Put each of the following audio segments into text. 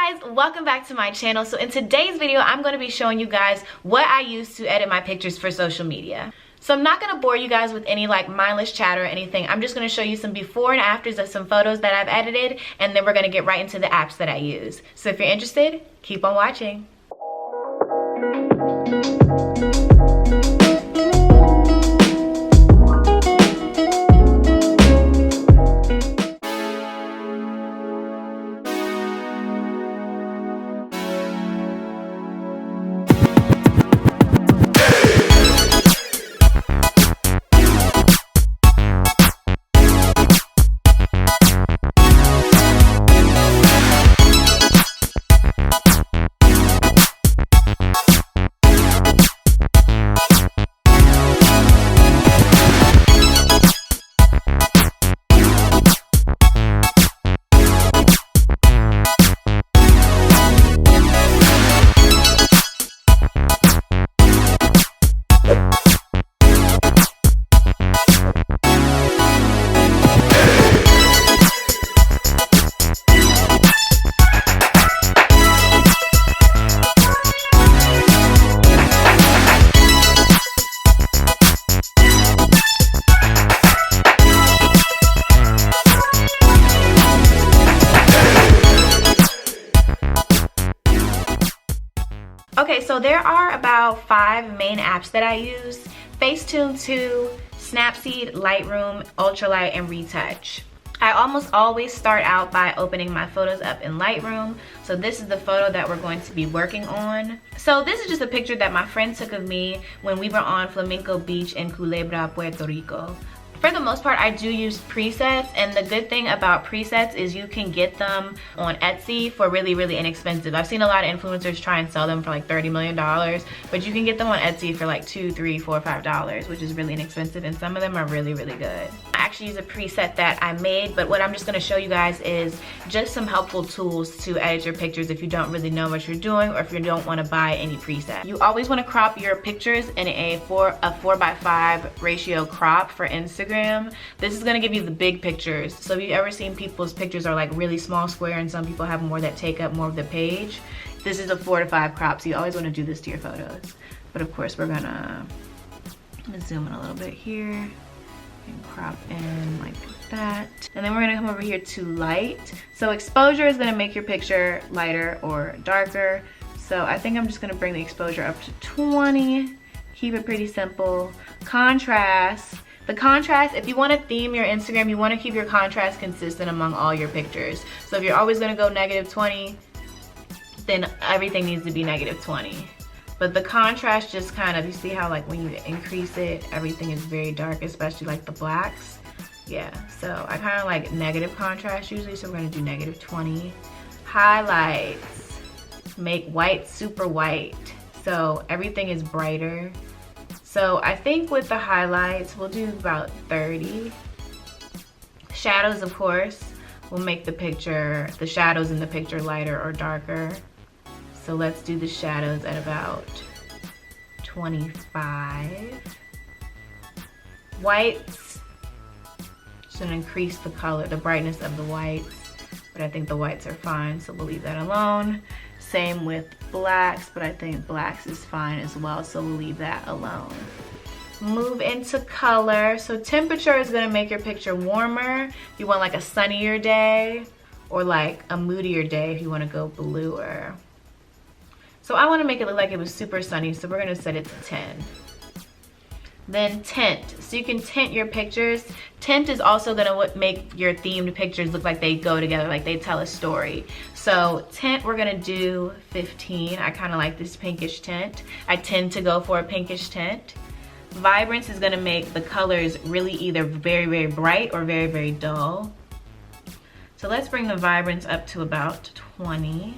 Guys, welcome back to my channel. So in today's video, I'm going to be showing you guys what I use to edit my pictures for social media. So I'm not going to bore you guys with any like mindless chat or anything. I'm just going to show you some before and afters of some photos that I've edited, and then we're going to get right into the apps that I use. So if you're interested, keep on watching. Okay, so there are about 5 main apps that I use: Facetune 2, Snapseed, Lightroom, Ultralight, and Retouch. I almost always start out by opening my photos up in Lightroom. So this is the photo that we're going to be working on. So this is just a picture that my friend took of me when we were on Flamenco Beach in Culebra, Puerto Rico. For the most part, I do use presets, and the good thing about presets is you can get them on Etsy for really, really inexpensive. I've seen a lot of influencers try and sell them for like $30 million, but you can get them on Etsy for like $2, $3, $4, $5, which is really inexpensive, and some of them are really, really good. I actually use a preset that I made, but what I'm just gonna show you guys is just some helpful tools to edit your pictures if you don't really know what you're doing, or if you don't wanna buy any preset. You always wanna crop your pictures in a 4:5 ratio crop for Instagram. This is gonna give you the big pictures. So if you've ever seen people's pictures are like really small square, and some people have more that take up more of the page, this is a 4:5 crop, so you always wanna do this to your photos. But of course, we're gonna zoom in a little bit here and crop in like that. And then we're gonna come over here to light. So exposure is gonna make your picture lighter or darker. So I think I'm just gonna bring the exposure up to 20, keep it pretty simple. Contrast. The contrast, if you want to theme your Instagram, you want to keep your contrast consistent among all your pictures. So if you're always going to go -20, then everything needs to be -20. But the contrast just kind of, you see how like when you increase it, everything is very dark, especially like the blacks. Yeah, so I kind of like negative contrast usually, so we're going to do -20. Highlights, make white super white, so everything is brighter. So I think with the highlights, we'll do about 30. Shadows, of course, will make the shadows in the picture lighter or darker. So let's do the shadows at about 25. Whites, just gonna increase the color, the brightness of the whites, but I think the whites are fine, so we'll leave that alone. Same with blacks, but I think blacks is fine as well, so we'll leave that alone. Move into color. So temperature is gonna make your picture warmer if you want like a sunnier day, or like a moodier day if you wanna go bluer. So I wanna make it look like it was super sunny, so we're gonna set it to 10. Then tint, so you can tint your pictures. Tint is also gonna make your themed pictures look like they go together, like they tell a story. So tint, we're gonna do 15. I kinda like this pinkish tint. I tend to go for a pinkish tint. Vibrance is gonna make the colors really either very, very bright or very, very dull. So let's bring the vibrance up to about 20.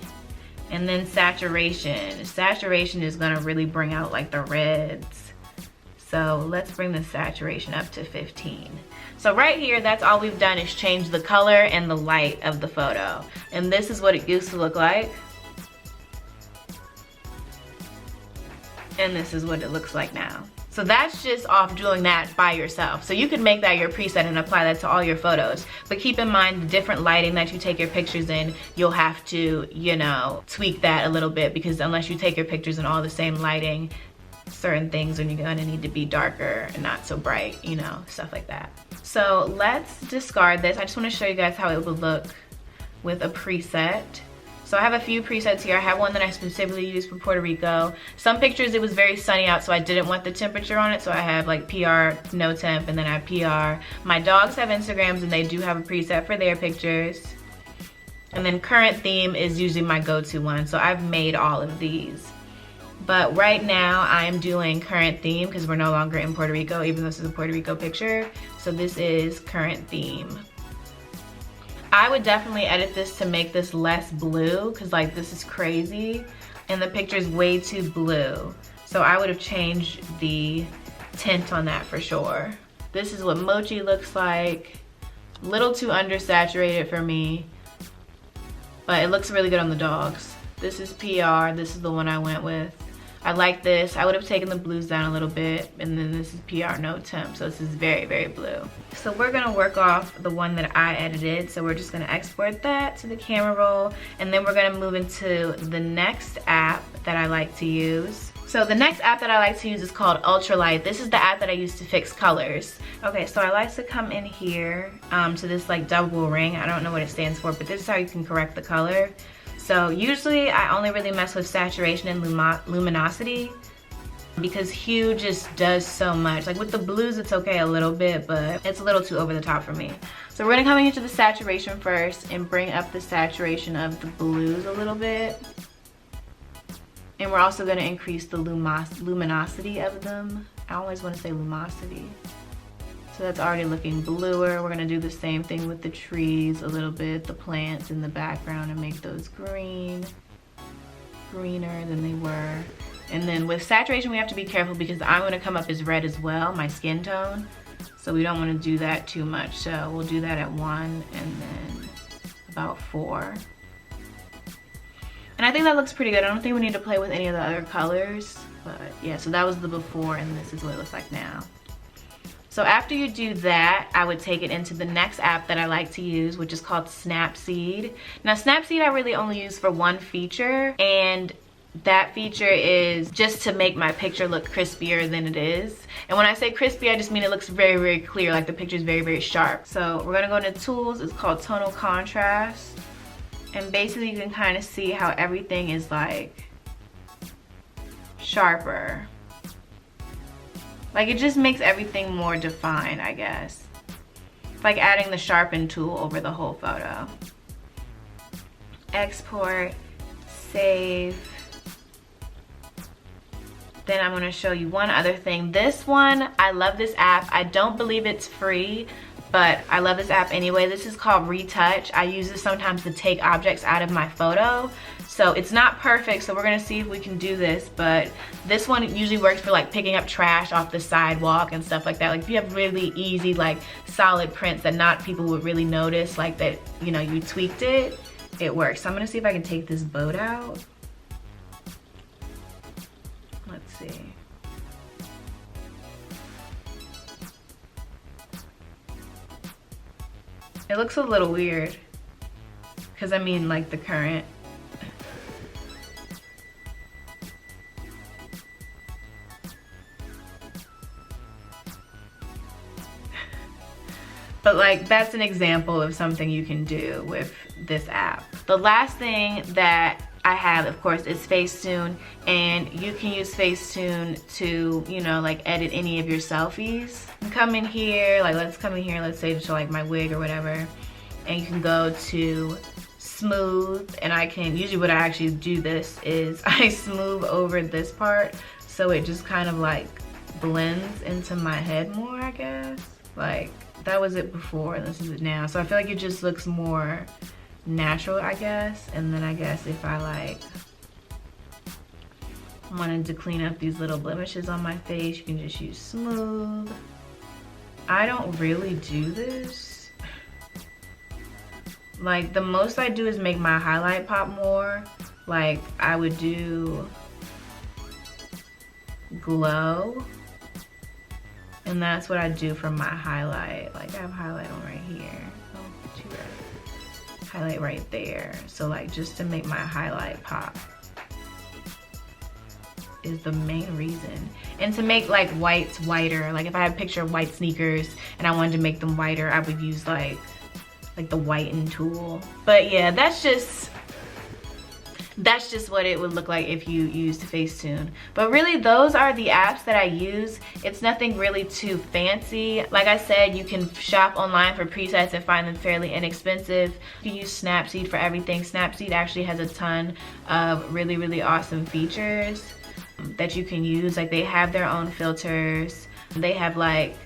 And then saturation. Saturation is gonna really bring out like the reds. So let's bring the saturation up to 15. So right here, that's all we've done is change the color and the light of the photo. And this is what it used to look like. And this is what it looks like now. So So that's just off doing that by yourself. So you could make that your preset and apply that to all your photos. But keep in mind the different lighting that you take your pictures in, you'll have to, you know, tweak that a little bit, because unless you take your pictures in all the same lighting, certain things are gonna need to be darker and not so bright, you know, stuff like that. So let's discard this. I just wanna show you guys how it would look with a preset. So I have a few presets here. I have one that I specifically used for Puerto Rico. Some pictures it was very sunny out, so I didn't want the temperature on it, so I have like PR, no temp, and then I have PR. My dogs have Instagrams and they do have a preset for their pictures. And then current theme is usually my go-to one, so I've made all of these. But right now I'm doing current theme because we're no longer in Puerto Rico, even though this is a Puerto Rico picture. So this is current theme. I would definitely edit this to make this less blue, because like this is crazy and the picture is way too blue. So I would have changed the tint on that for sure. This is what Mochi looks like. Little too undersaturated for me, but it looks really good on the dogs. This is PR, this is the one I went with. I like this. I would have taken the blues down a little bit, and then this is PR no temp, so this is very, very blue. So we're gonna work off the one that I edited, so we're just gonna export that to the camera roll, and then we're gonna move into the next app that I like to use. So the next app that I like to use is called Ultralight. This is the app that I use to fix colors. Okay, so I like to come in here to this like double ring. I don't know what it stands for, but this is how you can correct the color. So usually I only really mess with saturation and luminosity, because hue just does so much. Like with the blues it's okay a little bit, but it's a little too over the top for me. So we're gonna come into the saturation first and bring up the saturation of the blues a little bit. And we're also gonna increase the luminosity of them. I always wanna say lumosity. So that's already looking bluer. We're gonna do the same thing with the trees a little bit, the plants in the background, and make those greener than they were. And then with saturation, we have to be careful because I'm gonna come up as red as well, my skin tone. So we don't wanna do that too much. So we'll do that at 1 and then about 4. And I think that looks pretty good. I don't think we need to play with any of the other colors, but yeah, so that was the before and this is what it looks like now. So after you do that, I would take it into the next app that I like to use, which is called Snapseed. Now Snapseed I really only use for one feature, and that feature is just to make my picture look crispier than it is. And when I say crispy, I just mean it looks very, very clear, like the picture is very, very sharp. So we're gonna go into tools, it's called tonal contrast. And basically you can kind of see how everything is like sharper. Like it just makes everything more defined, I guess. It's like adding the sharpen tool over the whole photo. Export, save. Then I'm gonna show you one other thing. This one, I love this app. I don't believe it's free, but I love this app anyway. This is called Retouch. I use this sometimes to take objects out of my photo. So it's not perfect, so we're gonna see if we can do this, but this one usually works for like picking up trash off the sidewalk and stuff like that. Like if you have really easy, like solid prints that not people would really notice, like that, you know, you tweaked it, it works. So I'm gonna see if I can take this boat out. Let's see. It looks a little weird, because I mean like the current. But like that's an example of something you can do with this app. The last thing that I have, of course, is Facetune, and you can use Facetune to, you know, like edit any of your selfies. Come in here, like let's come in here, let's say to show like my wig or whatever, and you can go to smooth, and I can, usually what I actually do this is I smooth over this part so it just kind of like blends into my head more, I guess. Like that was it before and this is it now. So I feel like it just looks more natural, I guess. And then I guess if I like wanted to clean up these little blemishes on my face, you can just use smooth. I don't really do this. Like the most I do is make my highlight pop more. Like I would do glow And that's what I do for my highlight. Like I have highlight on right here. Oh, too bad. Highlight right there. So like just to make my highlight pop is the main reason. And to make like whites whiter, like if I had a picture of white sneakers and I wanted to make them whiter, I would use like the whiten tool. But yeah, that's just what it would look like if you used Facetune. But really, those are the apps that I use. It's nothing really too fancy. Like I said, you can shop online for presets and find them fairly inexpensive. You can use Snapseed for everything. Snapseed actually has a ton of really, really awesome features that you can use. Like they have their own filters. They have like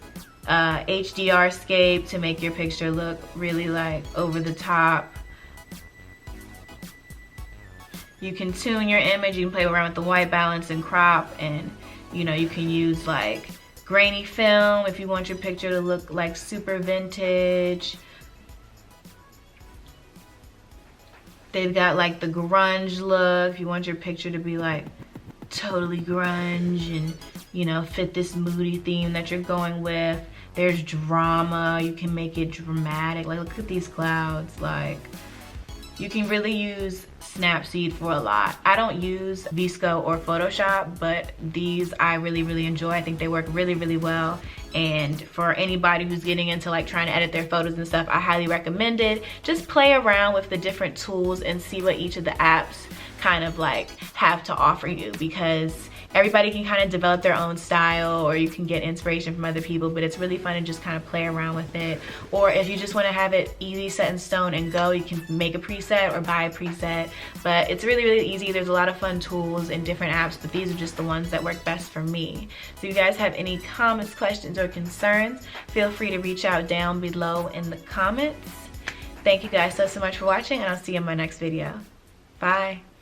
HDRscape to make your picture look really like over the top. You can tune your image, you can play around with the white balance and crop, and you know, you can use like grainy film if you want your picture to look like super vintage. They've got like the grunge look if you want your picture to be like totally grunge and, you know, fit this moody theme that you're going with. There's drama, you can make it dramatic. Like look at these clouds. Like you can really use Snapseed for a lot. I don't use VSCO or Photoshop, but these I really, really enjoy. I think they work really, really well. And for anybody who's getting into like trying to edit their photos and stuff, I highly recommend it. Just play around with the different tools and see what each of the apps kind of like have to offer you, because everybody can kind of develop their own style, or you can get inspiration from other people, but it's really fun to just kind of play around with it. Or if you just want to have it easy, set in stone and go, you can make a preset or buy a preset. But it's really, really easy. There's a lot of fun tools and different apps, but these are just the ones that work best for me. So if you guys have any comments, questions, or concerns, feel free to reach out down below in the comments. Thank you guys so much for watching, and I'll see you in my next video. Bye.